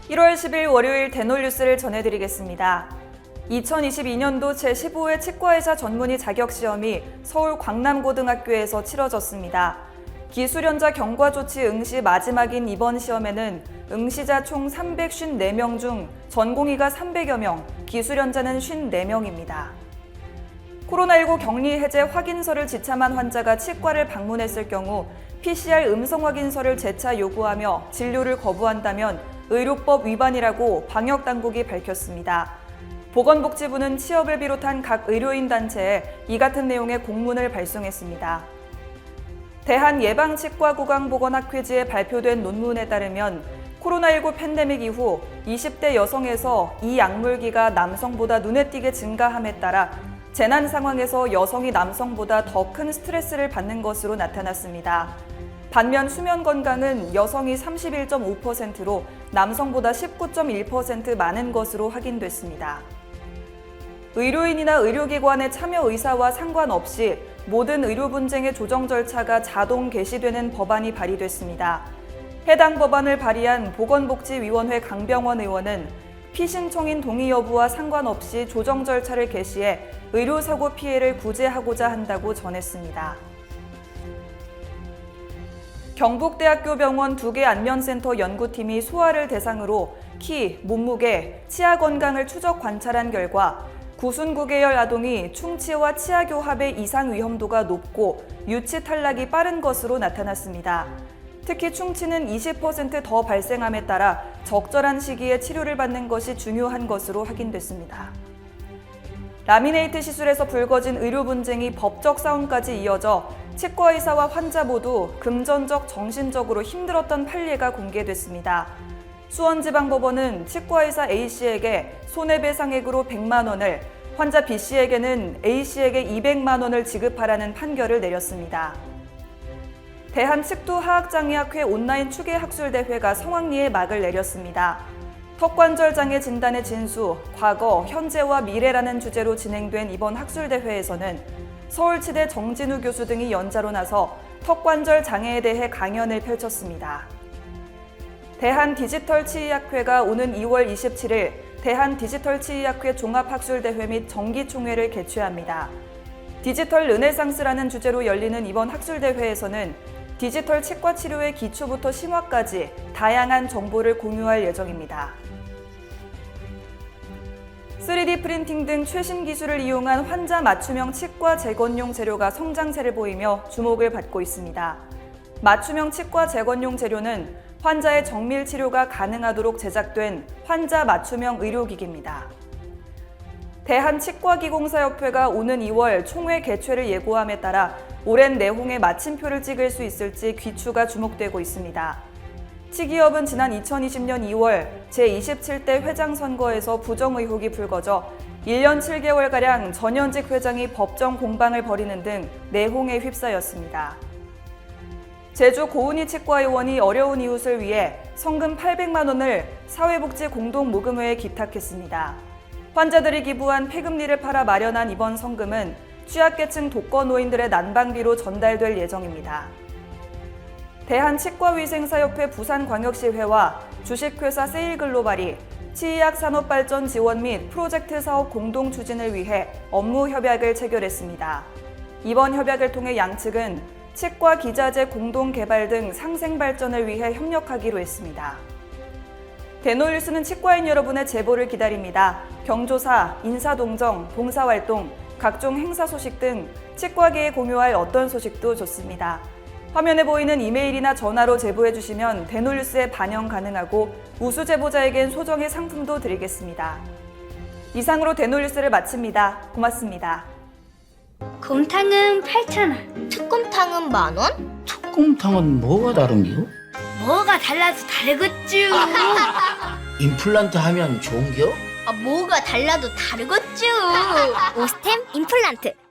1월 10일 월요일 대놀뉴스를 전해드리겠습니다. 2022년도 제15회 치과의사 전문의 자격시험이 서울 광남고등학교에서 치러졌습니다. 기술연자 경과조치 응시 마지막인 이번 시험에는 응시자 총 354명 중 전공의가 300여 명, 기술연자는 54명입니다. 코로나19 격리 해제 확인서를 지참한 환자가 치과를 방문했을 경우 PCR 음성 확인서를 재차 요구하며 진료를 거부한다면 의료법 위반이라고 방역당국이 밝혔습니다. 보건복지부는 취업을 비롯한 각 의료인 단체에 이 같은 내용의 공문을 발송했습니다. 대한예방치과구강보건학회지에 발표된 논문에 따르면 코로나19 팬데믹 이후 20대 여성에서 이 약물기가 남성보다 눈에 띄게 증가함에 따라 재난 상황에서 여성이 남성보다 더 큰 스트레스를 받는 것으로 나타났습니다. 반면 수면 건강은 여성이 31.5%로 남성보다 19.1% 많은 것으로 확인됐습니다. 의료인이나 의료기관의 참여 의사와 상관없이 모든 의료 분쟁의 조정 절차가 자동 개시되는 법안이 발의됐습니다. 해당 법안을 발의한 보건복지위원회 강병원 의원은 피신청인 동의 여부와 상관없이 조정 절차를 개시해 의료사고 피해를 구제하고자 한다고 전했습니다. 경북대학교 병원 2개 안면센터 연구팀이 소아를 대상으로 키, 몸무게, 치아 건강을 추적 관찰한 결과 구순구 계열 아동이 충치와 치아 교합의 이상 위험도가 높고 유치 탈락이 빠른 것으로 나타났습니다. 특히 충치는 20% 더 발생함에 따라 적절한 시기에 치료를 받는 것이 중요한 것으로 확인됐습니다. 라미네이트 시술에서 불거진 의료 분쟁이 법적 싸움까지 이어져 치과의사와 환자 모두 금전적, 정신적으로 힘들었던 판례가 공개됐습니다. 수원지방법원은 치과의사 A씨에게 손해배상액으로 100만 원을, 환자 B씨에게는 A씨에게 200만 원을 지급하라는 판결을 내렸습니다. 대한측두하악장애학회 온라인 추계학술대회가 성황리에 막을 내렸습니다. 턱관절 장애 진단의 진수, 과거, 현재와 미래라는 주제로 진행된 이번 학술대회에서는 서울치대 정진우 교수 등이 연자로 나서 턱관절 장애에 대해 강연을 펼쳤습니다. 대한디지털치의학회가 오는 2월 27일 대한디지털치의학회 종합학술대회 및 정기총회를 개최합니다. 디지털 르네상스라는 주제로 열리는 이번 학술대회에서는 디지털 치과 치료의 기초부터 심화까지 다양한 정보를 공유할 예정입니다. 3D 프린팅 등 최신 기술을 이용한 환자 맞춤형 치과 재건용 재료가 성장세를 보이며 주목을 받고 있습니다. 맞춤형 치과 재건용 재료는 환자의 정밀 치료가 가능하도록 제작된 환자 맞춤형 의료기기입니다. 대한치과기공사협회가 오는 2월 총회 개최를 예고함에 따라 오랜 내홍에 마침표를 찍을 수 있을지 귀추가 주목되고 있습니다. 치기업은 지난 2020년 2월 제27대 회장 선거에서 부정 의혹이 불거져 1년 7개월가량 전현직 회장이 법정 공방을 벌이는 등 내홍에 휩싸였습니다. 제주 고은희 치과의원이 어려운 이웃을 위해 성금 800만 원을 사회복지공동모금회에 기탁했습니다. 환자들이 기부한 폐금리를 팔아 마련한 이번 성금은 취약계층 독거노인들의 난방비로 전달될 예정입니다. 대한치과위생사협회 부산광역시회와 주식회사 세일글로벌이 치의학 산업발전 지원 및 프로젝트 사업 공동 추진을 위해 업무 협약을 체결했습니다. 이번 협약을 통해 양측은 치과 기자재 공동 개발 등 상생 발전을 위해 협력하기로 했습니다. 대놀뉴스는 치과인 여러분의 제보를 기다립니다. 경조사, 인사동정, 봉사활동, 각종 행사 소식 등 치과계에 공유할 어떤 소식도 좋습니다. 화면에 보이는 이메일이나 전화로 제보해 주시면 대놀뉴스에 반영 가능하고 우수 제보자에겐 소정의 상품도 드리겠습니다. 이상으로 대놀뉴스를 마칩니다. 고맙습니다. 곰탕은 8,000원. 특곰탕은 10,000원? 특곰탕은 뭐가 다른겨? 뭐가 달라서 다르겠쥬. 임플란트 하면 좋은겨? 뭐가 달라도 다르겠죠. 오스템 임플란트.